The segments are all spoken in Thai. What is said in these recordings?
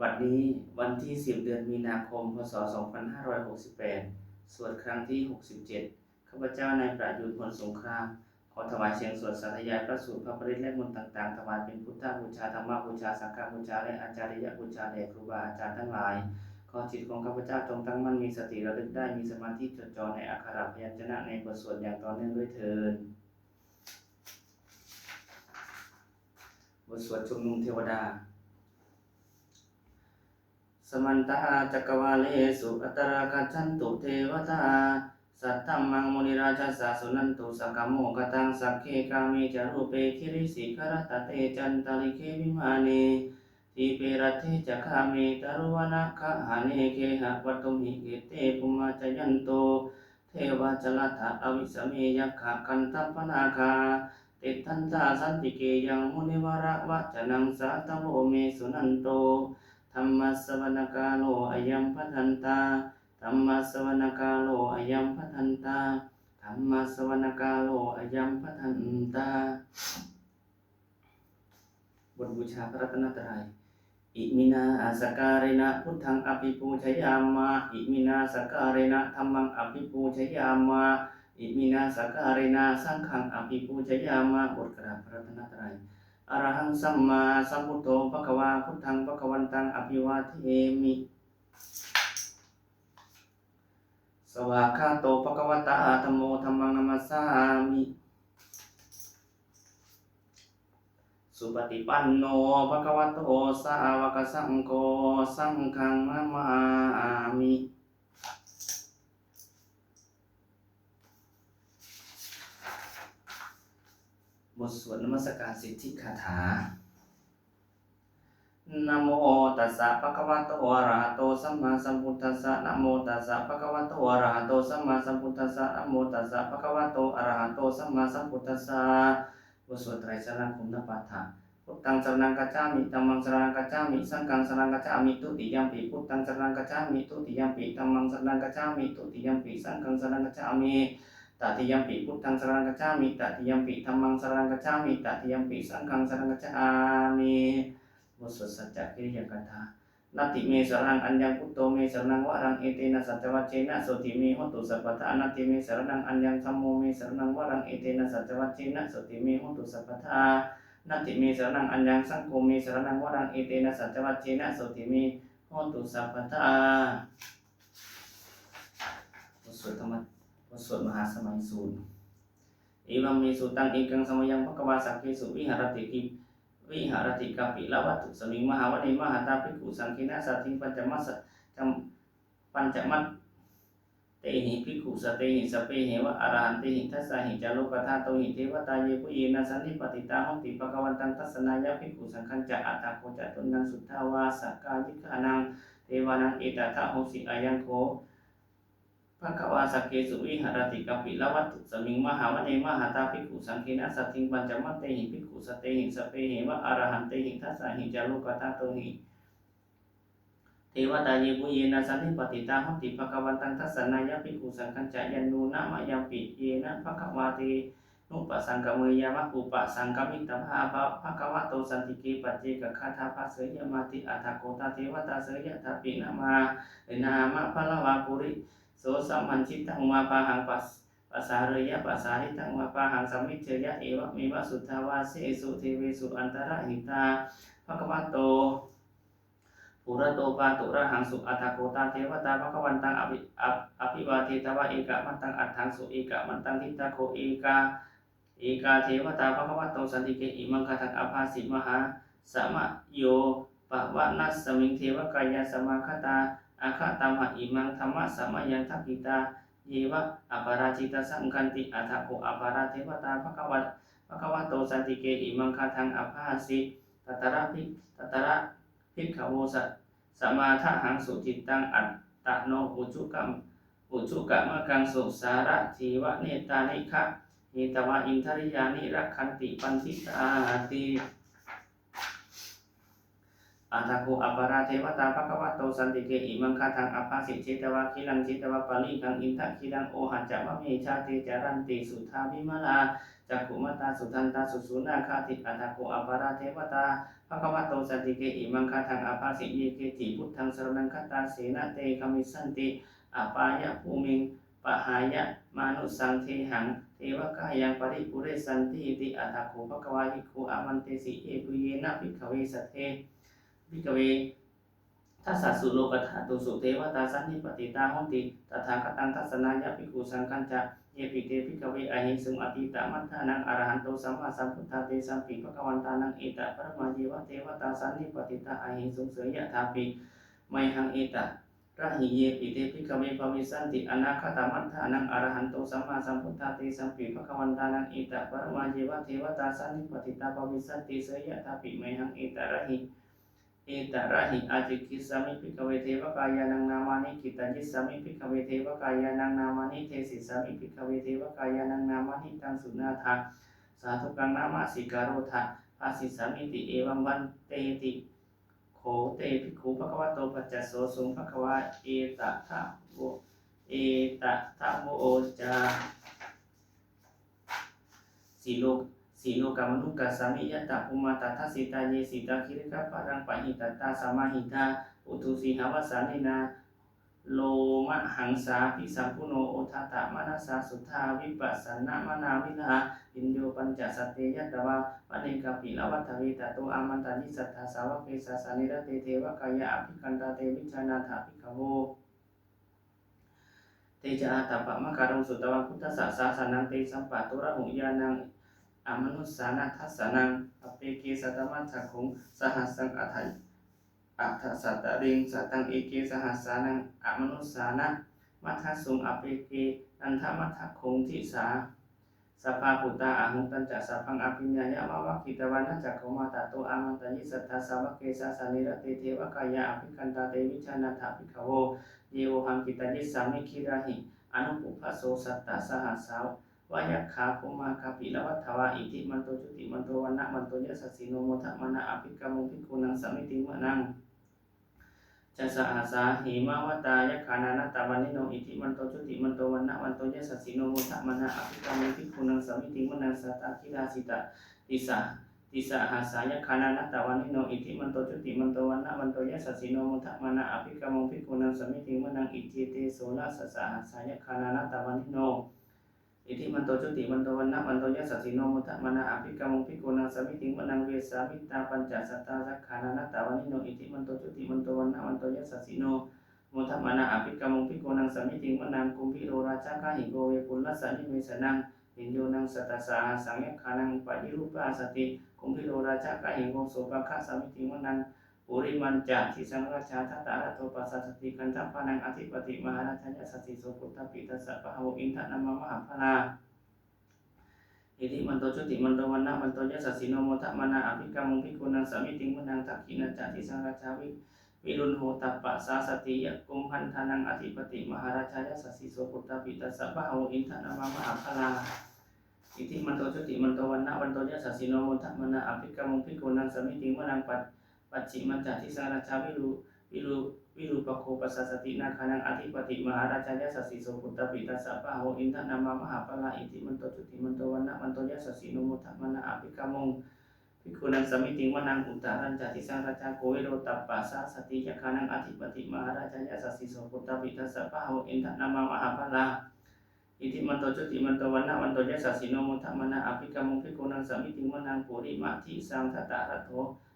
วันนี้วันที่10เดือนมีนาคมพศ2568สวดครั้งที่67ข้าพเจ้านายประยุทธ์ผลสงครามขอถวายเสียงสวดสาธยายพระสูตรพระปริตรและมนต์ต่างๆถวายเป็นพุทธบูชาธรรมบูชาสังฆบูชาและอาจาริยบูชาแด่ครูบาอาจารย์ทั้งหลายขอจิตของข้าพเจ้าจงตั้งมั่นมีสติระลึกได้มีสมาธิจดจ่อในอักขระพยัญชนะในบทสวดอย่างต่อเนื่องด้วยเถิดบทสวดชุมนุมเทวดาสมันตาจักวาเลสุอัตราคัจฉันตุเทวตาสัตตัมมังมุนิราชสาสุนันตุสักขโมกตังสักเคกามิจารุเปคิริสิกรตเตจันตลิเควิมานีทีเปรเทจักขามิตรุวนาคหาเนเคหะวัตุมิเกเตภุมาจยันโตเทวจลัตถะอวิสเมยัคขะกันตัปปนาคาติทันตาสันติเกยังมุนิวระวะจนังสัตโวเมสุนันโตธรรมสวรกาโลอายัมพัทันตาธรรมสวรกาโลอายัมพัทันตาธรรมสวรกาโลอายัมพัทันตาบทบูชาพระรัตนตรัยอิมินาสการณะพุทธังอภิปูชยามาอิมินาสการณะธัมมังอภิปูชยามาอิมินาสการณะสังฆังอภิปูชยามาบทกราบพระรัตนตรัยอรหังสัมมาสัมพุทโธภควาพุทธังภควันตังอภิวาเทมิสวากขาโตภควตาธัมโมธัมมังนัมมัสสามิสุปฏิปันโนภควโตสาวกสังโฆสังฆังนามามิบทสวดนมัสการสิทธิคาถานะโมตัสสะภะคะวะโตอะระหะโตสัมมาสัมพุทธัสสะนะโมตัสสะภะคะวะโตอะระหะโตสัมมาสัมพุทธัสสะนะโมตัสสะภะคะวะโตอะระหะโตสัมมาสัมพุทธัสสะบทสวดไตรสรณคมนปัฏฐะพุทธังสรณังคัจฉามิธัมมังสรณังคัจฉามิสังฆังสรณังคัจฉามิทุติยัมปิพุทธังสรณังคัจฉามิทุติยัมปิธัมมังสรณังคัจฉามิทุติยัมปิสังฆังสรณังคัจฉามิตติยัมปิพุทธังสรณังคัจฉามิตติยัมปิธัมมังสรณังคัจฉามิตติยัมปิสังฆังสรณังคัจฉามิบทสวดสัจจกิริยกถานัตติเมสรังอัญญังพุทโธเมสรังวะรังเอเตนะสัจวัชเชนะโสติเมหตุสัพพทานัตติเมสรังอัญญังธัมโมเมสรังวะรังเอเตนะสัจวัชเชนะโสติเมหตุสัพพทานัตติเมสรังอัญญังสังโฆเมสรังวะรังเอเตนะสัจวัชเชนะโสติเมหตุสัพพทาบทสวดธรรมบทสวดมหาสมัยสูตรเอวัมเมสุตังเอกังสมยังภควาสักเกสุวิหารติกิวิหารติกัปปิละวัตถุสมิงมหาวณีมหาตาภิกขุสังคินาสัตถิปัญจมัสปัญจมัตเตหิภิกขุสเตหิสเปเหวะอรหันติหิทัสสะหิจารุกธาโตหิเทวตาเยปุเยนะสันนิปติตาหงติภควันตังทัสสนายะภิกขุสังฆัญจะอัตถโคจะตุนังสุทธาวาสกายิกานังเทวานังเอตตะโหสิอายังโคภควาสักเกสุวิหารติกัปปิละวัตถุสมิงมหาวณีมหาตาภิกขุสังคินาสัตถิปัญจมัตเตหิภิกขุสเตหิสเปเหวะอรหันติหิทัสสะหิจารุกธาโตหิเทวตาเยปุเยนะสันนิปติตาหงติภควันตังทัสสนายะภิกขุสังฆัญจะยันนูนะมะยัมปิเยนะภควาตินุปสังกเมยามะอุปสังกมิตภาภควโตสันติเกปัจเจกคาถาภาเสยมาติอัฏฐโกตาเทวตาเสยทาปินะมาเนามะพะละวะปุริโสสัมมันชิตังมาปะหังปัสสาเรยะปัสสาริตังมาปะหังสัมมิเชยะเอวะเมวะสุทธาวาเสสุเทเวสุอันตระหิตาภควโตปุระโตปาตุระหังสุอัฏฐโกตาเทวตาภควันตังอภิวาเทตวะเอกะมันตังอัฏฐังสุเอกะมันตังทิตาโคเอกาเทวตาภควโตสันติเกอิมังคทังอภาสิมหาสมะโยปะวะนัสสมิงเทวกายาสมาคตาอาคาตามหะอิมังธรรมะสมยังทักขิตาเยวะอปาราจิตสังคันติอัฏฐโกอปาราเทวตาภควโตสันติเกอิมังคทังอภาสิตัตระภิกขโวสมาทะหังสุจิตตังอัตตโนอุจุกะมะกังสุสาระทีวะเนตานิคะหิตวะอินทริยานิรักขันติปันติตาติอัฏฐโกอปาราเทวตาภควโตสันติเกอิมังคทังอภาสิเชตวะคิลังจิตวะปาลิกังอินทะคิลังโอหัจจะวะเมชาเตจารันติสุทธาวิมลาจ จักขุมตาสุทันตาสุสุนาคาติอัตถโกอปาราเทวตาภควโตสันติเกอิมังคาทังอาภาสิเยเกติพุทธังสรณังคตาเสนะเตคมิสันติอาปายะภูมิงปหายะมานุสังเทหังเทวกายังปริปุเรสันติติอัตถโกภควาหิโกอามันเตสิเอปุเยนะภิกขเวสัทเทภิกขเวทัสสะสุโลกธาตุสุเทวตาสันนิปติตาหนติตถาคตังทัสสนายะภิกขุสังฆัญจะเยปิเตภิกขเวอหิสุงอติตามัทธานังอรหันโตสัมมาสัมพุทธาเตสัมปิภควันตานังเอตะปรมาจีวะเทวตาสันนิปติตาอหิสุงเสยยะถาปิไมหังเอตะระหิเยปิเตภิกขเวภวิสันติอนาคตมัทธานังอรหันโตสัมมาสัมพุทธาเตสัมปิภควันตานังเอตะปรมาจีวะเทวตาสันนิปติตาภวิสันติเสยยะถาปิไมหังเอตะระหิเอตระหิอาจิกิสามิภิกขเวเทวกายานังนามานิกิตัญญิสามิภิกขเวเทวกายานังนามานิเทสิสามิภิกขเวเทวกายานังนามานิตังสุนาทาสาธุกังนามาสิการโรธาภาสิสามิติเอวัมวันเตติโขเตภิกขุภควโตปัจจโสสุงภควาเอตทะโวเอตทะโวโอจาสีโลกามนุกัสสามิยตะภูมาตทัสสิตาเยสิตาคิริกะปะรังปะหิตตาสมาหิตาอุทุสีหาวสานินาโลมะหังสาภิสัมพุโนโอทาตะมนัสสาสุทธาวิปัสสนะมนาวิลาอินโยปัญจสัตเตยัตตวาปณิกาปิลวัฏเวตโตอามันตานิสัทธาสาวกเกสสานิรเตเทวกายะอภิคันตาเตวิจานาถาภิกขโวเตจาตปะมะการุสุตวังพุทธสสานังเตสัมปะตุระหุยานังอมนุสสานาทัสสนังอเปเกสัตมัจฉคงสหัสสังอัฏฐสัตตะริงสัตตังเอเกสหัสสานังอมนุสสานะมัทธสุงอเปเกนันทมัทธคงทิสาสัพพะปุตตาอาหุตัญจะสัพพังอภิญญายะมาวะกิตวันนะจักขุมาตโตอามันตยิสัทธาสาวกเกสสานิรเตเทวกายะอภิคันตาเตวิชานาถาภิกขโวเยโวหังกิตยิสามิคิราหิอนุปุพพโสสัตตะสหัสสาววายขาภูมาคาปิลวัฏวาอิทิมันโตจุติมันโตวันนะมันโตยะสัสสิโนโมทะมนะอภิกรรมุภิกขุนังสมิติมะนังจัสสะอาสาหิมาวตายะขานานตาวันนิโนอิทิมันโตจุติมันโตวันนะมันโตยะสัสสิโนโมทะมนะอภิกรรมุภิกขุนังสมิติมะนังสัตตะคิราสิตะติสะหาสายะขานานตาวันนิโนอิทิมันโตจุติมันโตวันนะมันโตยะสัสสิโนโมทะมนะอภิกรรมุภิกขุนังสมิติมะนังอิทิเตโสนะสัสสะหาสายะขานานตาวันนิโนอิทิมันโตจุติมันโตวันนะมันโตยะสัสสิโนโมทะมนะอภิกรรมุภิกขุนังสมิติมะนังเวสามิตาปัญจสัตตาสักขานานตาวันนิโนอิทิมันโตจุติมันโตวันนะมันโตยะสัสสิโนโมทะมนะอภิกรรมุภิกขุนังสมิติมะนังกุมพิโรราชกะหิโกเวปุลลัสสะนิเวสนังหินโยนังสัตตสาสังยขานังปะยิรูปาสติกุมพิโรราชกะหิโกโสภคะสมิติมะนังปุริมันจะทิสังราชาทัตตาระโตปัสสัตติกันทัพพานังอธิปติมหาราชยสัสสิโสปุตตปิตัสสะปะหะโวอินทะนัมมะมหาพลาอิทิมันโตจุติมันโตวันนะมันโตยะสัสสิโนโมทะมนะอภิกรรมุภิกขุนังสมิติมะนังทักขิณจะทิสังราชาวิรุณโหตัปปะสาสติยะกุมพันธานังอธิปติมหาราชยสัสสิโสปุตตปิตัสสะปะหะโวอินทะนัมมะมหาพลาอิทิมันโตจุติมันโตวันนะมันโตยะสัสสิโนโมทะมนะอภิกรรมุภิกขุนังสมิติมะนังปัจฉิมัญจะทิสังราชาวิรูปโคปัสสตินาคานังอธิปติมหาราชยสัสสิโสปุตตปิตัสสะปะหะโวอินทะนัมมะมหาพลาอิทิมันโตจุติมันโตวันนะมันโตยะสัสสิโนโมทะมนะอภิกรรมุภิกขุนังสมิติมะนังอุตตรัญจติสังราชาโกวิโรตัปปะสาสติยะคานังอธิปติมหาราชยสัสสิโสปุตตปิตัสสะปะหะโวอินทะนัมมะมหาพลาอิทิมันโตจุติมันโตวันนะมันโตยะสัสสิโนโมทะมนะอภิกรรมุภิกขุนังสมิติมะนังปุริมาทิสังทัตตะระโท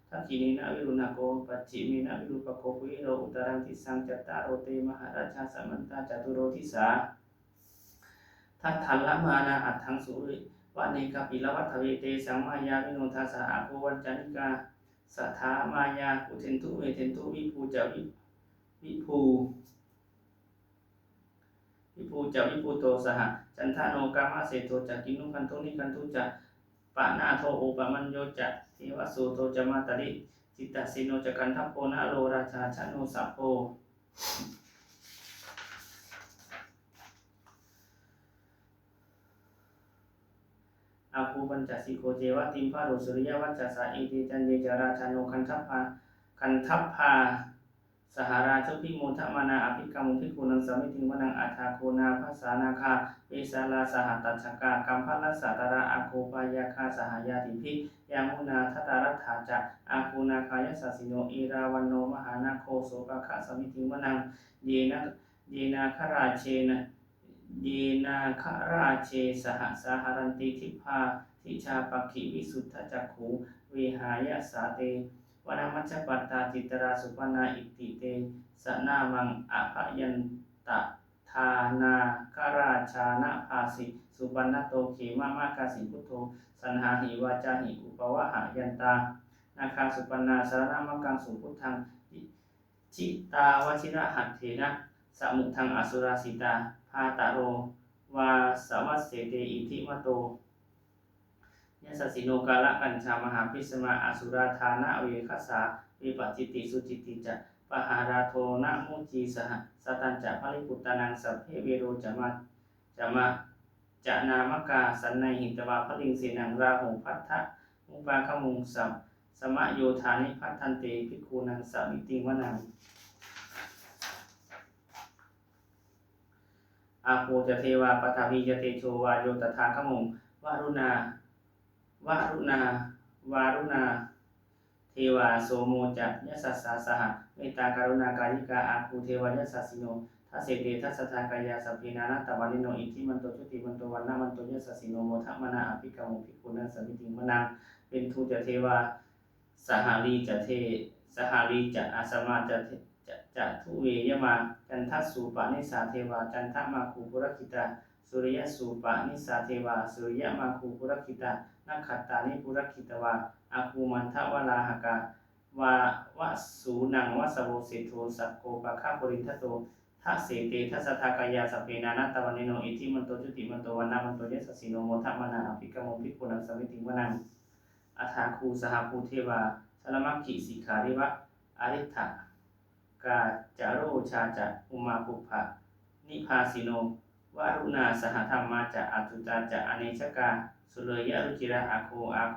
ทักขินีนาวิรุณโกปัจฉิมีนาวิรูปโกปุริโรอุตรังทิสังจัตตาโรเตมหาราชาสัมมันตาจตุโรทิสาทัตถัลละมานาอัตถังสุริวะเนกปิลวัฏเวเตสังมายาวิโนทาสาอาโกวัญจานิกาสัทธามายาอุเทนตุเวเทนตุวิภูจะวิภูจะวิภูโตสหจันทโนกามะเสโทจะกินุคันโทนิคันทุจะปะนาโทโอปมัญโยจะเทวสุโทจะมาตริจิตตสิโนจะกันทัพโพนะโรราชาชโนสัพโพอาภูปัญจสิโกเจวะติมพาโรสุริยวัจจะสาอิติจันเยจาราชาโนคันทัพพา สหราชพิโมทมานาอภิกรรมุภิกขุนังสมิติวนังอัฏฐาโคนาภาษานาคาเวสาลาสหตัชกากัมพัลสัตตระอาโคปายาคาสหายาติภิยามุนาทัตตารัฐาจะอาคูนาคายสัสสิโนอิราวันโนมหานาโคโสปะคะสมิติวนังเยนาคราเชนะเยนาคราเชสหสหรันติทิพาทิชาปักขิวิสุทธจักขุเวหายสาเตวนามัจจปัตตาจิตราสุปนาอิติเตสนามังอภยันตทานาคราชานะภาสิสุปันนโตเขมามากาสิพุทโธสันหาหิวาจาหิอุปวะหายันตานาคาสุปันนาสารนามังกังสุพุทธังจิตาวชิระหัตเถนะสมุทังอสุราสิตาภาตโรวาสวัสเสเตอิทิมโตยสัสสิโนกาละกัญชามหาพิสมาอสุราธานะเวคัสสาวิปัจจิติสุจิติจะปหาราโทนะมุจีสหสตัญจะภริปุตตานังสัพเพเวโรจะมาจะนามกาสันในหิตวาพลิงเสนังราหุพัทธะมุปาคมุงสัมสมะโยธานิพัทธันเตภิกขุนังสมิติวนังอาโปจะเทวาปทาวิจะเตโชวาโยตถาคมุงวารุณาวารุณาเทวาโสโมจะยสัสสาสหเมตตาการุณาการิกาอาคูเทวายสัสสิโนทัสเสเตทัสสทากายาสัพเพนานัตตวานิโนอิทิมันโตชุติมันโตวันนามันโตยสัสสิโนโมทะมนาอภิกรรมุภิกขุนังสมิติมนังเป็นทูจะเทวาสหารีจะอาสมาจะทุเวยมาจันทัสสุปนิสาเทวาจันทมาคูปุรคิตาสุริยสุปนิสาเทวาสุริยมาคูปุรคิตานักขัตตานิปุรคิตวาอาคูมันทวลาหกาวะสูนังวะสโวเสโทสักโกปะคะปรินทโตทัสเสเตทัสสทากายาสัพเพนานัตตวานิโนอิทิมันโตจุติมันโตวันนามันโตยสัสสิโนโมทะมนาอภิกรรมุภิกขุนังสมิติวนังอัฏฐาคูสหภูเทวาสลมัคคิสิกขาริวะอริทธกาจาโรชาจะอุมาปุภะนิพาสิโนวารุณาสหธรรมาจะอัตุตาจะอเนชกาสุเลยยะรุจิระอาโ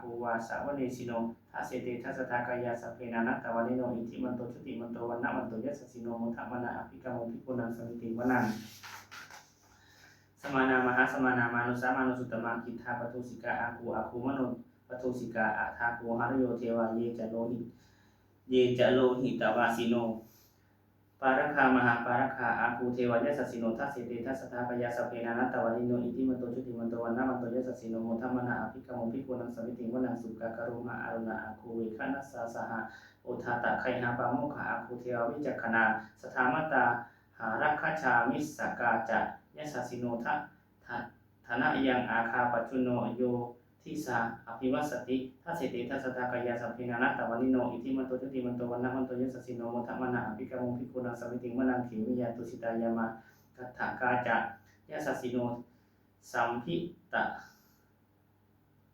ควาสาวเนสิโนทัสเสเตทัสสทากายาสัพเพนานัตตวานิโนอิทิมันโตชุติมันโตวันนะมันโตยสัสสิโนโมทะมนาอภิกรรมุภิกขุนังสมิติวนังสมานามหาสมานามานุสามานุสุตตมาคิทาปทุสิกาอาคูมโนปทุสิกาอาทาโกหารโยเทวาเยจะโลหิตวาสิโนปารัคามหาปารัคาอาคูเทวายสัสสิโนทัสเสเตทัสสทากายาสัพเพนานัตตวานิโนอิทิมันโตชุติมันโตวันนะมันโตยสัสสิโนโมทะมนาอภิกรรมุภิกขุนังสมิติวนังสุกากรุมาอารุณาอาคูเวคะนัสสาสหะโอทาตะไคหาปาโมขะอาคูเทววิจักขณาสถามตาหารักขชามิสกาจะยสัสสิโนทนะยังอาคาปัจจุโนโยทิสาอภิวัสสติทัสเสติทัสสทากายาสัพเพนานัตตวานิโนอิทิมันโตชุติมันโตวันนะมันโตยสัสสิโนโมทะมนาอภิกรรมุภิกขุนังสมิติวนังเขมิยาตุสิตายามากัตถากาจะยสัสสิโนสัมภิตะ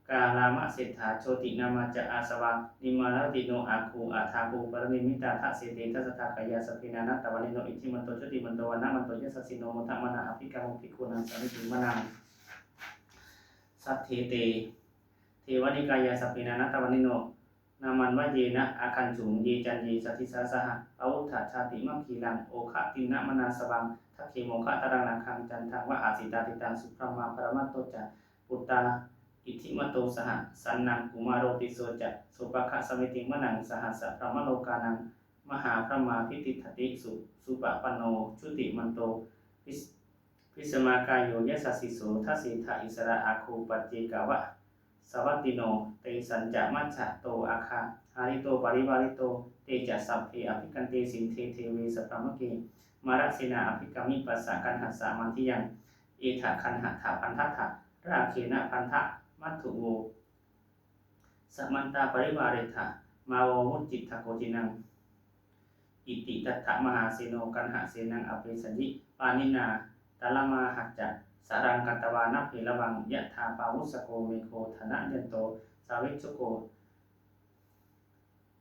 กาลามะเศรษฐาโชตินามาจะอาสวะนิมานติโนอาคูอาทาคูปรณิมิตาทัสเสเตทัสสทากายาสัพเพนานัตตวานิโนอิทิมันโตชุติมันโตวันนะมันโตยสัสสิโนโมทะมนาอภิกรรมุภิกขุนังสมิติวนังสัทเทเตเทวนิกายาสัพเพนานัตตวานิโนนามันวะเยนะอาคันจุงเยจันเยสัทธิสาสหะปวุฒชาติมัคคีลังโอคะตินะมนาสวังทัคเคโมคะตรังนาคังจันทังวะอาสิตาติตังสุพรมาปรมัตโตจะปุตตาอิทิมโตสหสันนังกุมารโรติโสจะสุปะคะสมิติมนังสหัสสะพรหมโลกานังมหาพระมาพิติทติสุปปันโนชุติมันโตพิสมากายโยยสัสสิโสทัสสิทาอิสระอาคูปัจเจกาวะสวัตติโนเตสัญจะมัจฉะโตอาคาหาริโตปริวาริโตเตจะสัพเพอภิกันเตสินเทเทเวสพรมเกมารักษินาอภิกรรมิปัสสะกันหัสสามันทิยังเอถะคันหัตถะพันทัตถะราเคนะพันทะมัตถุโวสมันตาปริวาริถะมาโวมุจจิตถโกจินังอิติตัตถะมหาเสโนกันหะเสนังอเปสัญญิปานินาตะละมาหัจจะสารังกัตตวานะเพลวังยะธาปาวุสโกเมโคธนะยันโตสาวิชุโก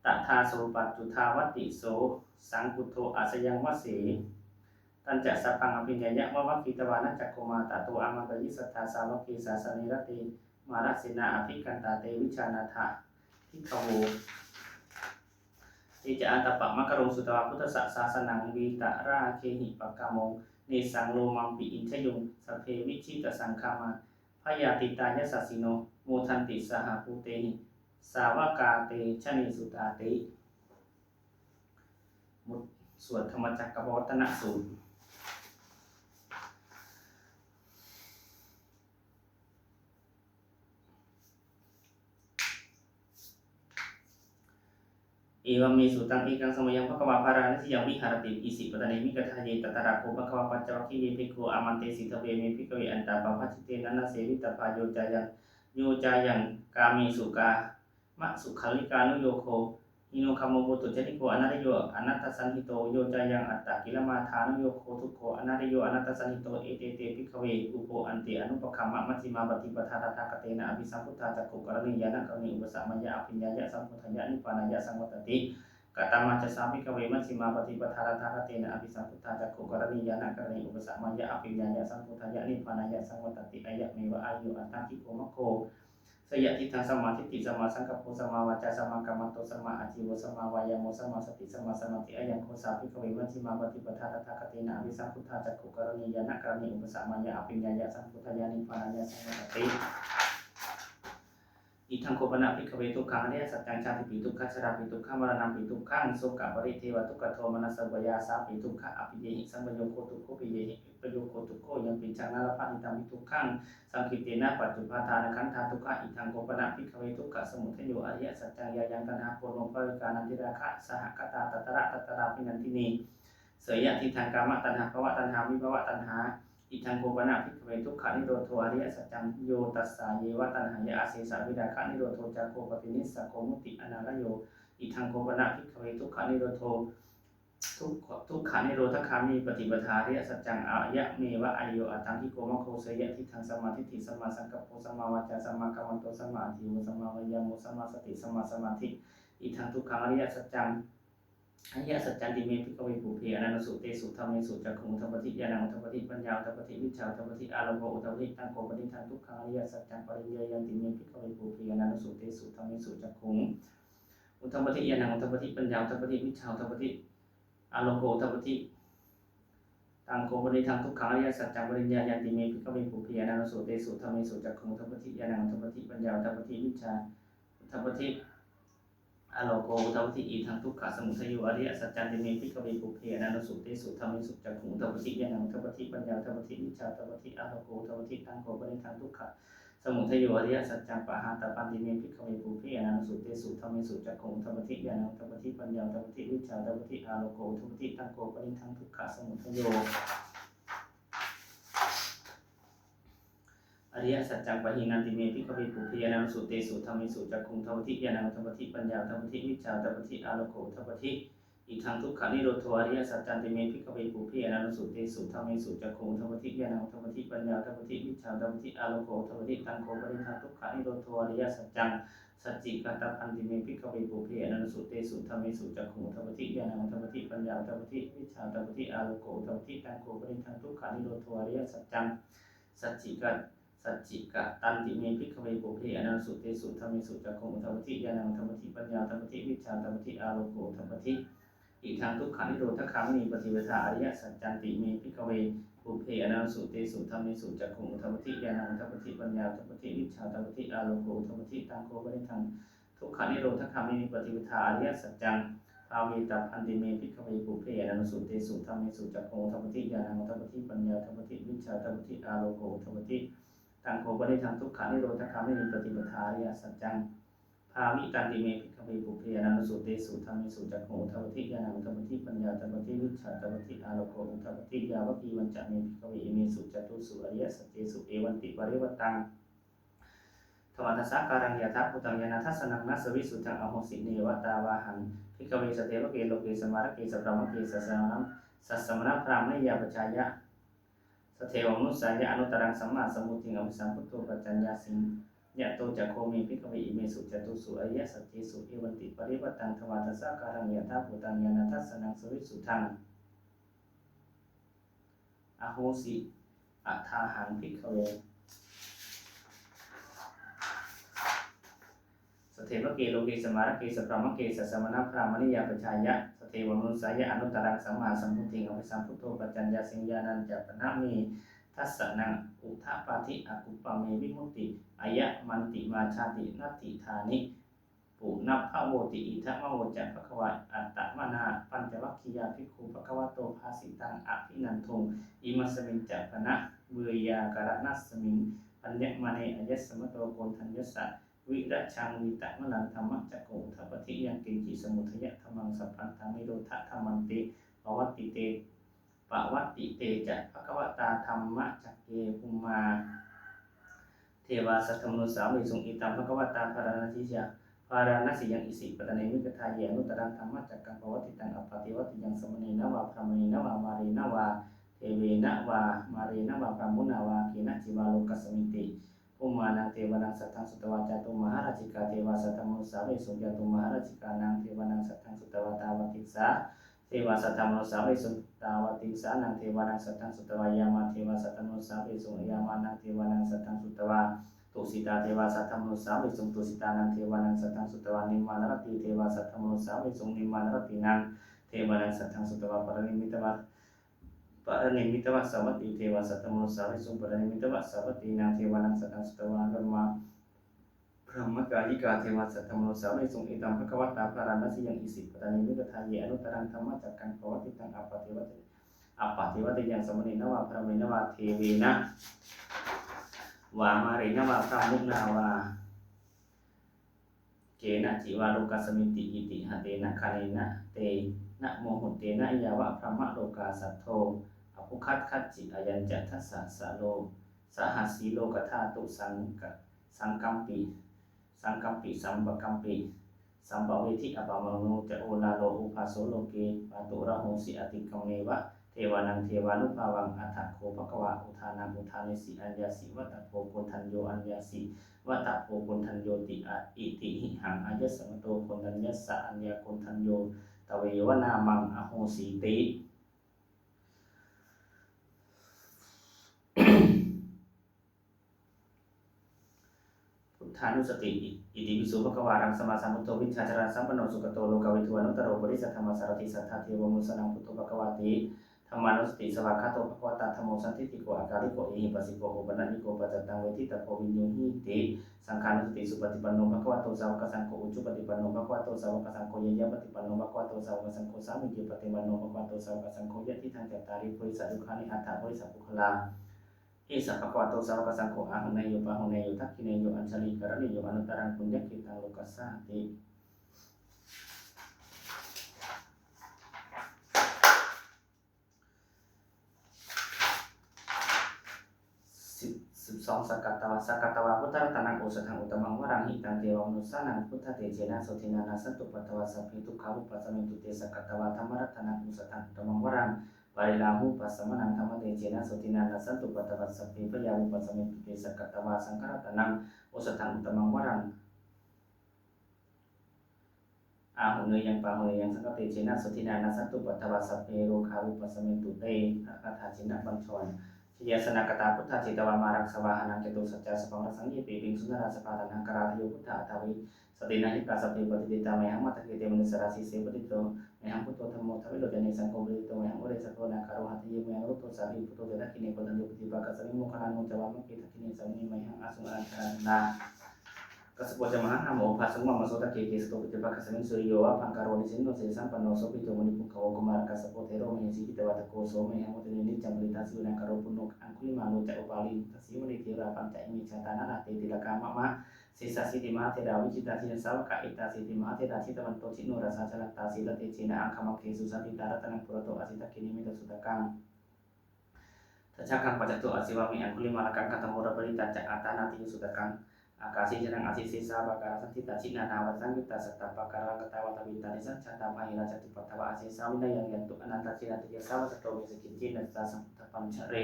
ตถาโสปัจจุทาวัติโสสังกุโทอาสยังวเสตันจะสัพพังอภิญญยะวะวัคคิตวานะจักโกมาตะโตอามันตยิสัทธาสาวกีสาสนิรติมารัสสินาอภิกันตาเตวิชานาถะทิขโว เตจะอันตปะมะกะโรงสุตวาพุทธศาสนังวีตราเคหิปกามงเนสังโลมัมปิอินทยุงสัพเพวิชิตสังฆามาพยาติตายสัสสิโนโมทันติสหภูเตหิสาวกาเตชนิสุตาติมุตสวดธรรมจักรวัฒนสูตรเอวเมสุตังเอกังสมัยยังภควาภารานิสยังวิหารติอิสิปตานิมิกทาเยตตระโคภควาปัจจวัคคีเยภิกขุอามันเตสิทเวเมภิกขเวอันตาปภัชิเตนันนาเสวิตปาโยจายังกามีสุกามะสุขัลลิกานุโยโคหิโนคัมโมโมตุจติโกอนัตโยอนัตตสันหิโตโยจายังอัตตกิลมาทานุโยโคทุกโคอนัตโยอนัตตสันหิโตเอเตเตภิกขเวอุโภอันเตอนุปคัมมะมัชฌิมาปฏิปทาตถาคเตนะอภิสัมพุทธาจักขุกรณียานะกรณีอุปสัมมยะอภิญญายะสัมพุทธายะนิพพานายะสังวัตติกตมาจะสาภิกขเวมัชฌิมาปฏิปทาตถาคเตนะอภิสัมพุทธาจักขุกรณียานะกรณีอุปสัมมยะอภิญญายะสัมพุทธายะนิพพานายะสังวัตติอายะเมวะอายุอัตตังคิโกมะโคสยะทิฏฐังสัมมาทิฏฐิสัมมาสังกัปโปสัมมาวาจาสัมมากัมมันโตสัมมาอาชีวะสัมมาวายาโมสัมมาสติสัมมาสมาธิอายังโคสาภิกขเวมัชฌิมาปฏิปทาตถาคเตนะอภิสัมพุทธาจักขุกรณียานะกรณีอุปสัมมยะอภิญญายะสัมพุทธายะนิพพานายะสังวัตติอิทังโคปนะภิกขเวทุกขังอริยสัจจังชาติปิทุกขชราปิทุกขมรณะปิทุกขังโสกะปริเทวทุกขโทมนัสสะวยาสาปิทุกขะอภิเยหิสัมปโยโคทุกโคปิเยหิปโยโคทุกโคยังปิจังนารพันตังปิทุกขังสังคิเตนะปัจจุปาทานขันธาทุกขะอิทังโคปนะภิกขเวทุกขะสมุทัยโยอริยสัจจังยายังตัณหาโพโนปริกานันติราคะสหคตาตัตระปินันตินีเสยยะทิทางกามตัณหาภวะตัณหาวิภวะตัณหาอิทังโคปนะภิกขเวทุกขานิโรโธอริยสัจจังโยตัสสะเยวะตัณหายะอาเสสะวิราคะนิโรโธจักโคปฏินิสสะโคมุติอนาลโยอิทังโคปนะภิกขเวทุกขานิโรโธทุกขานิโรธคามีปฏิปทาอริยสัจจังอายะเมวะอายโยอัตตังคิโกมะโคเสยยะทิทังสัมมาทิฏฐิสัมมาสังกัปโปสัมมาวาจาสัมมากัมมันโตสัมมาอาชีวะสัมมาวายาโมสัมมาสติสัมมาสมาธิอิทังทุกขังอริยสัจจังอริยสัจจันติเมภิกขเวปุเพอนันตสุเตสุธรรมเมสุจักขุงอุทปฏิญาณังอุทปฏิปัญญาอุทปฏิวิชาอุทปฏิอาโลโกอุทปฏิตังโกปฏิทังทุกขังอริยสัจจังปริยยันติเมภิกขเวปุเพอนันตสุเตสุธรรมเมสุจักขุงอุทปฏิญาณังอุทปฏิปัญญาอุทปฏิวิชาอุทปฏิอาโลโกอุทปฏิตังโกปฏิทังทุกขังอริยสัจจังปริยยันติเมภิกขเวปุเพอนันตสุเตสุธรรมเมสุจักขุงอุทปฏิญาณังอุทปฏิปัญญาอุทปฏิวิชาอุทปฏิอโลโกอุทปฏิอีทังทุกขะสมุทัยโยอริยสัจจันติเมภิกขเวปุเพอนันตสุเตสุธรรมเมสุจักขุงอุทปฏิญาณังอุทปฏิปัญญาอุทปฏิวิชาอุทปฏิอโลโกอุทปฏิตังโกปฏิทังทุกขะสมุทัยโยอริยสัจจังปะหาตปันติเมภิกขเวปุเพอนันตสุเตสุธรรมเมสุจักขุงอุทปฏิญาณังอุทปฏิปัญญาอุทปฏิวิชาอุทปฏิอโลโกอุทปฏิตังโกปฏิทังทุกขะสมุทัยโยอริยสัจจังปะหินันติเมภิกขเวปุเพอนันตสุเตสุธรรมเมสุจักขุงอุทปฏิญาณังอุทปฏิปัญญาอุทปฏิวิชาอุทปฏิอโลโกอุทปฏิอิทังทุกขานิโรโธอริยสัจจันติเมภิกขเวปุเพอนันตสุเตสุธรรมเมสุจักขุงอุทปฏิญาณังอุทปฏิปัญญาอุทปฏิวิชาอุทปฏิอโลโกอุทปฏิตังโกปฏิทังทุกขานิโรโธอริยสัจจังสัจจิกัตตปันติเมภิกขเวปุเพอนันตสุเตสุธรรมเมสุจักขุงอุทปฏิญาณังอุทปฏิปัญญาอุทปฏิวิชาอุทปฏิอโลโกอุทปฏิตังโกปฏิทังทุกขานิโรโธอริยสัจจังสัจจิกะตันติเมภิกขเวปุเพอนันตสุเตสุธรรมเมสุจักขุงอุทปฏิญาณังอุทปฏิปัญญาอุทปฏิวิชาอุทปฏิอโลโกอุทปฏิอีกทางทุกขังนิโรธคามิปฏิปทาอริยสัจจันติเมภิกขเวปุเพอนันตสุเตสุธรรมเมสุจักขุงอุทปฏิญาณังอุทปฏิปัญญาอุทปฏิวิชาอุทปฏิอโลโกอุทปฏิตังโกปฏิทังทุกขังนิโรธคามิปฏิปทาอริยสัจจังภาวิตัพันติเมภิกขเวปุเพอนันตสุเตสุธรรมเมสุจักขุงอุทปฏิญาณังอุทปฏิปัญญาอุทปฏิวิชาอุทปฏิอโลโกอุทปฏิตังโกปฏิทังทุกขังนิโรธคามิปฏิปทาอริยสัจจังภาวิตันติเมภิกขเวปุเพอนันตสุเตสุธรรมเมสุจักขุงอุทปฏิญาณังอุทปฏิปัญญาอุทปฏิวิชาอุทปฏิอโลโกอุทปฏิยาวกีวันจะเมภิกขเวเมสุจตุสุอริยสัจเจสุเอวันติปริวัตตังธรรมทัสสะการังยะทัพพุตังยานาทัสสนังนัสสวิสุทังอโหสิเนวตาวาหังภิกขเวสเตวะเกโลเกสมารเกสพรหมเกสสัสสมณพรามยาปจายะสเทวมุสายะอนุตรังสัมมาสัมพุทธิงอภิสัมพุทโธปัจจัญญาสิงยะโตจักโคเมภิกขเวอิเมสุจตุสุอริยสัจเจสุเอวันติปริวัตตังธรรมทัสสะการังยะทัพพุตังยานาทัสสนังสวิสุทังอโหสิอัฏฐาหังภิกขเวส เทวเกโลเกสมารเกสพรหมเกสสมณพราหมณิยาปชายะสเทวมนุสายะอนุตตรังสัมมาสัมพุทธิงอภิสัมพุทโธปัจจัญญาสิญญาณัญจะปนะเมทัสสะนังอุทธปาธิอกุปปเมวิมุตติอายะมันติมาชาตินัตติธานิปุนัพพะโวติอิทัมะโวจะภควะอัตตมนาปัญจวัคคียาภิกขุภควโตภาสิตังอภินันทงอิมัสมิงจะปนะเวยากรณัสสมิงปัญญมเนอยัสสมโตโกณทัญญสัสวิรัชังวิตะมนันธรรมะจักโกทัปฏิยังกินจิสมุทยะธรรมังสัพพันธังนิโรธธรรมันติปวัตติเตปวัตติเตจะภควตาธรรมะจักเกภูมาเทวาสัทธมนุสาวิสุงอิตังภควตาภารณสิยะภารณสิยังอิสิปตะเนมิกทายะนุตรังธรรมะจักกังปวัตติตังอปปติวัตติยังสมณีนวะพรหมีนวะมารีนวะเทเวนะวะมารีนวะพรหมุนวะกีนะจิวาโลกัสสมิติภูมานังเทวนังสัทธังสุตวาจตุมหาราชิกาเทวาสัทธมนุสาวิสุงจตุมหาราชิกานังเทวนังสัทธังสุตวาตาวติสาเทวาสัทธมนุสาวิสุงตาวติสานังเทวนังสัทธังสุตวายามาเทวาสัทธมนุสาวิสุงยามานังเทวนังสัทธังสุตวาตุสิตาเทวาสัทธมนุสาวิสุงตุสิตานังเทวนังสัทธังสุตวานิมานรติเทวาสัทธมนุสาวิสุงนิมานรตินังเทวนังสัทธังสุตวาปรนิมิตวะปรนิมิตวะสวัตติเทวาสัทธมนุสาวิสุงปรนิมิตวะสวัตตินังเทวนังสัทธังสุตวาธรรมาพรหมกายิกาเทวาสัทธมนุสาวิสุงอิตังภควตาภารณสิยังอิสิปตะเนมิกทายะอนุตตรังธรรมะจักกังปวัตติตังอปปติวัตติยังสมณีนวะพรหมีนวะเทเวนะวามารีนวะพระมุนาวาเกนะจิวาโลกัสสมิติอิติหะเตนะคาเนนะเตนะโมหุเตนะยาวะพระมะโลกาสัทโธอภุคัตคัจจิอายัญจะทัสสะสะโลสหัสสีโลกธาตุสังกัมปิสัมปกัมปิสัมปเวทิอปามโนจะโอลาโลอุภาโสโลเกปาตุระโหสิอติกัมเมวะเทวานังเทวานุภาวังอัฏฐโคภควะอุทานังอุทานิสิอัญญาสิวัตตโพโกณทัญโยอัญญาสิวัตตโพโกณทัญโยติอะอิติหิหังอายัสสมโตโกณทัญญัสสะอัญญาโกณทัญโยตเววนามังอโหสีติทานุสติอิติปิโสภควารังสมมาสัมพุทโธวิชาจารังสัมปันโนสุขโตโลกาวิทูอนุตตโรบริสัทธรรมสารติสัทธาเทวมุสนังพุทโธภควาติธรรมานุสติสวากขาโตภควตาธัมโมสันติติโกอาการิโกอิหิปัสสิโกโหปนัญญิโกปัจจตังเวทิตโพวิญโยหิติสังฆานุสติสุปฏิปันโนภควโตสาวกสังโฆอุจุปฏิปันโนภควโตสาวกสังโฆยะปฏิปันโนภควโตสาวกสังโฆสามิจิปฏิปันโนภควโตสาวกสังโฆยะทิทังจัตตาริปุริสัทุขานิอัตถะปุริสัพพุคลาเอสัพพะควาโตสาวกสังโฆอาหุเนโยปะหุเนโยทักขิเนโยอัญชลีกรณิโยอนุตตรังปุญญกิตังโลกัสสาติ12สักกัตตวาพุทธรัตนังโอสถังอุตมังวรังหิตังเทวมนุสสานังพุทธเตเจนะโสตินานาสันตุปัตตวาสัพพิทุกขาวุปัสสมิตุเตสักกัตตวาธรรมรัตนังโอสถังอุตมังวรังปาริลาหุปัสสมนังธรรมเตเจนะโสตินานาสันตุปัตตวาสัพพิพยาวุปัสสมิตุเตสักกัตตวาสังฆรัตนังโอสถังอุตมังวรังอาหุเนยังปาหุเนยังสังฆเตเจนะโสตินานาสันตุปัตตวาสัพพิโรคาวุปัสสมิตุเตอะคาจินะบัญชรยาสนากตาพุทธจิตวามารังสวาหานังเจตุสัจจะสปังรัสังเยปิปิงสุนทราสปาตนังกราทโยพุทธาตาวิสตินาหิกาสัพเพปฏิติตาเมหังมัตถิเตมนุสราสีเสปฏิโตเมหังพุทโธธรรมโมทวิโรจเนสังโฆปฏิโตเมหังอุเรสโกนาคารุหัตถิเมหังรุตโตสารีพุทโธเจตคิเนปตัญญูปฏิปากาสมิโมคลานุจวามะเกทักขิเนสังนิเมหังอาสุอาคานากัสโปจามหังนาโมภาสังมัมมโสตะเกเกสโตปฏิปากาสมิสุริโยวะพังการโรนิสินโนเสสัมปันโนโสปิโตมณิปุขโวกุมารกัสโปเทโรเมหิสิกิตวัตโกโสเมหังมุตตินิจัมปริตาสิวนาคารุปุโนอังคุลิมานุจักอุปาลิตัสสิมณิเทราปัญจอิมิชาตานานาเตติลกามะมะสิสสิติมหาเทราวิจิตาทินสาวกะอิตาสิติมหาเทราชิตวันโตชิโนราสาชลัตตาสิลเตเจนะอังคามะเคสุสันติตารัตนังปุระโตอสิตะกินิมิตสุตกังทัชกังปัจจตุอสิวะมิอังคุลิมาลกังคัตโมระปริตัจจะอัตตานาติสุตกังอากาศิจนังอาศิเสสาบากาสันติตาชินานาวัสังยุตตาสัตตปะการังกตาวตวิตานิสัจจตามาหิราจติปัตตวะอาศิสาวินายังยันตุอนันตชินาติยสาวสโตเวสกินจินัสตาสัมพุทธปัญชเร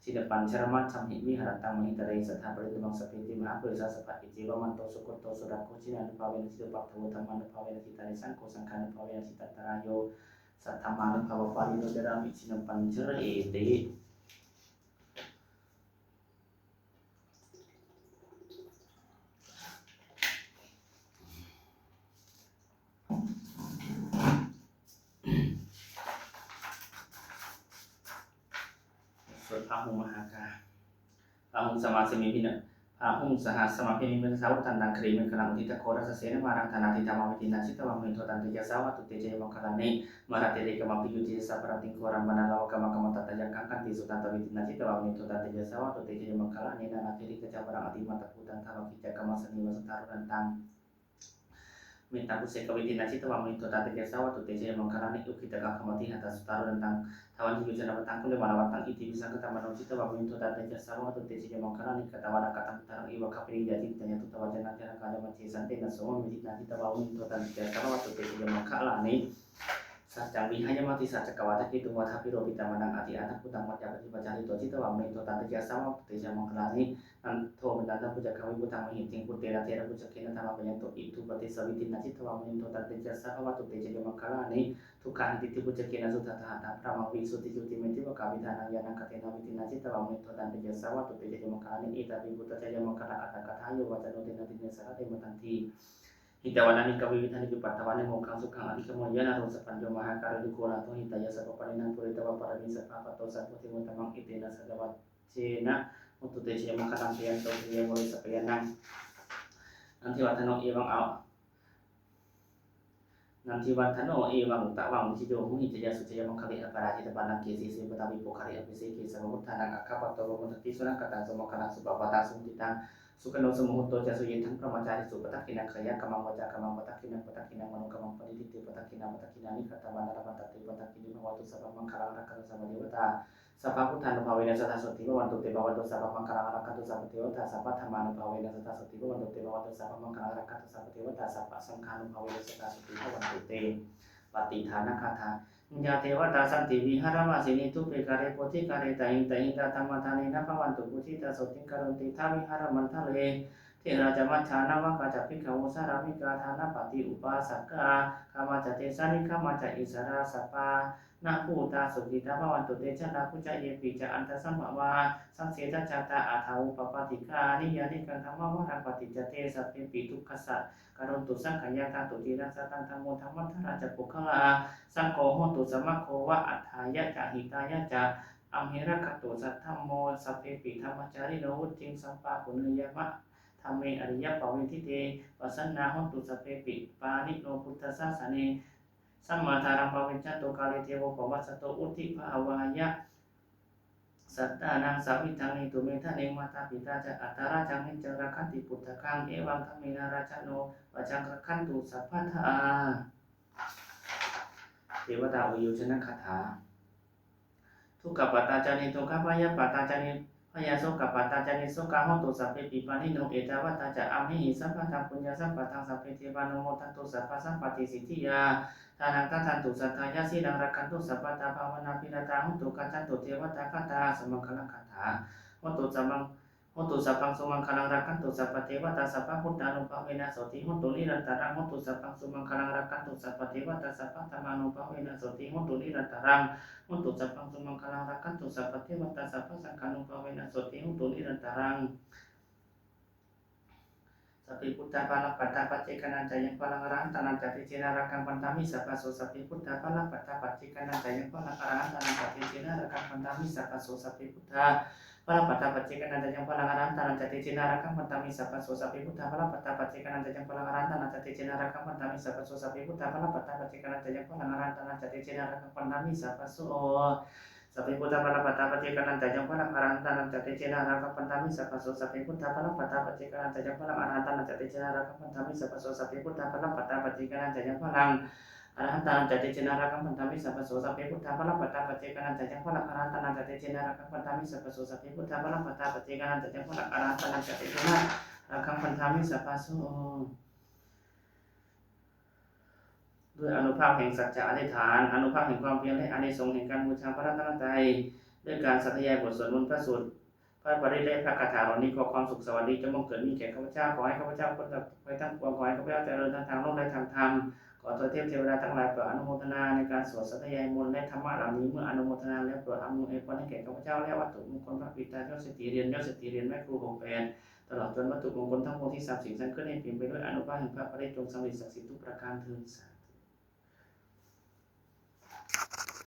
สิดปัญชรมัตชัมหิวิหารตังมหิตเรสัทธาปริตมังสปิติมหาปุริสาสภะอิจิวมันโตสุโกโตสุรักโคชินานุภาเวนะสิตปัตถวธรรมานุภาเวนะทิตานิสังโฆสังฆานุภาเวนะทิตัตตรายโยสัทธามานุภาวะปาริโนจารามิสินปัญชเรติ วดพระหุมหากาพระหุสมาสมิพินะพระหุสหัสมาพินิมิสาวตันดังครีมิคลังอุทิตโครัสเสนมารังธนาทิธรรมวิตินาชิตวังมิโทตันติยาสาวตุเตเจมังคลานิมาราเตเรกมัพิยุติสัพพะติโครัมมนาลาวกมังกมัตตะยังคังติสุตันตวิตินาชิตวังมิโทตันติยาสาวตุเตเจมังคลานินานาติริกจัปรังอติมัตตะพุตันทาวกิจกรรมสนิวสตารุนันตังminta kusek kawitin na cita wang itu tadi jasa waktu TC mengkarani kita gak kemati atas taruh tentang tawan hidup jana batangku le mana batang itu bisa kita manon cita wang itu tadi jasa waktu TC mengkarani kata wana kata tarang iwa kapri jadi tanya tu tawa jana jana kada macam santai na semua milik na cita wang itu tadi jasa waktu TC mengkarani sajang bihanya mati saja kawata itu buat hapi robi tamanang ati anak putang macam baca itu cita wang itu tadi jasa waktu TC mengkarani nanto menanda puja kami putang menghiting putera tera puja kena tama penyentuh itu berarti sawitin nasi tawa menyentuh tadi jasa waktu TC mengkarani tukang titi puja kena sudah tahan pramang wisu tiju timeti kami tanang yana katena witin nasi tawa menyentuh tadi jasa waktu TC mengkarani ita bibuta saja mengkata kata ayo baca notin nanti jasa ada metanti hitawana ni kami witan di partawane mokang sukang adi kemudian harus sepanjang maha karo di kuala tu hitaya sapa paninan purita para bisa apa atau satu timun tamang itena sadawat cina untuk TC mengkata pian tu dia mulai sepianang nanti watano iwang aw nanti watano iwang tak wang si jo hu hitaya sucaya mengkali para kita pandang kisi si betawi pokari apisi kisa memutana akap atau memuti sunang kata semua kana sebab batasum kita sukano semuhuto jasu yintang pramacari su patakina kaya kamang patakina manu kamang padiditi patakina ni kata bandara patati patakini mawatu sabang mangkarang rakatu sama dewata sapa putan pawena sata sotiba wantu teba wantu sapa mangkarang rakatu sama dewata sapa thamanu pawena sata sotiba wantu teba wantu sapa mangkarang rakatu sama dewata sapa sangkanu pawena sata sotiba wantu te patithana kata ya dewata santi vihara masini tu pekare poti kare taing tamatane na pawantu puji ta soting karunti thavihara mantale te raja macana maka capi kamu sarami kathana pati upasaka kama jate sani kama ca isara sapa na puta sugita pawantu te cana puja ye pija anta samawa sang seta cata atau papatika ni yani kang tama warapati jate sapi pitu kasa karuntu sang kaya tatu tira satang tamu tamat raja pukala sangko hontu sama kowa athaya cahitaya ca amhira kato satamo sape pitama cari no ting sampa punuyama thame ariya pawintite pasanna hontu sape pi panik no putta sasane sammatharam pawincato kali dewa pawasato uti bhawaya satanang sabitang itu metane mata pita ca atara jangin cerakan di putakang ewang kamina racano wajangkakan tu sapatha Dewata Uyujana Kata Tuka Patacani Tuka Paya Patacani Paya Soka Patacani Soka Honto Sape Pipani No Etawa Taja Ami Sapata Punya Sapatang Sape Tevano Motanto Sapasa Pati Sitia Tanang Tatantu Sataya Sidang Rakanto Sapata Pawana Pirata Honto Katanto Dewata Kata Semangkala Kata Honto sapang sumang kalang rakan tu sapa dewata sapa hutanu pawena soti honto lirantarang honto sapang sumang kalang rakan tu sapa dewata sapa tamanu pawena soti honto lirantarang honto sapang sumang kalang rakan tu sapa dewata sapa sangkanu pawena soti honto lirantarang sapi puta pala pada pacikan jayang palangaran tanah jati cina rakang pantami sapa so sapi puta pala pada pacikan jayang palangaran tanah jati cina rakang pantami sapa so sapi puta pala pada pacikan jayang palangaran tanah jati cina rakang pantami sapa so sapi puta pala pada pacikan jayang palangaran tanah jati cina rakang pantami sapa so sapi puta pala pada pacikan jayang palangaran tanah jati cina rakang pantami sapa so sapi puta pala pada pacikan jayang palangaran tanah jati cina rakang pantami sapa so sapi puta pala pada pacikan jayang palangaran tanah jati cina rakang pantami sapa so sapi puta pala pada pacikan jayang palang arahan tanah jati cina rakang pantami sapa so sapi puta pala pada pacikan jayang palang arahan tanah jati cina rakang pantami sapa so sapi puta pala pada pacikan jayang palang arahan tanah jati cina rakang pantami sapa so ด้วยอนุภาพแห่งสัจจะอธิษฐานอนุภาพแห่งความเพียรและอานิสงส์แห่งการบูชาพระรัตนตรัยด้วยการสาธยายบทสวดมนต์พระสูตรพระปริยัติพระคาถาเหล่านี้ขอความสุขสวัสดีจงบังเกิดมีแก่ข้าพเจ้าขอให้ข้าพเจ้าพ้นจากภัยทั้งปวงขอให้ข้าพเจ้าเจริญทางโลกและทางธรรมขอเทวดาทั้งหลายโปรดอนุโมทนาในการสวดสาธยายมนต์และธรรมะเหล่านี้เมื่ออนุโมทนาแล้วโปรดอำนวยพรให้แก่ข้าพเจ้าและวัตถุมงคลพระปิตายอดเศรษฐีเรียนแม่ครูของแฟนตลอดจนวัตถุมงคลทั้งปวงที่ทรัพย์สินสร้างขึ้นให้เปี่ยมไปด้วยอนุภาพแห่งพระปริยัติจงสำเร็จศักดิ์สิทธิ์ทุกประการเทอญ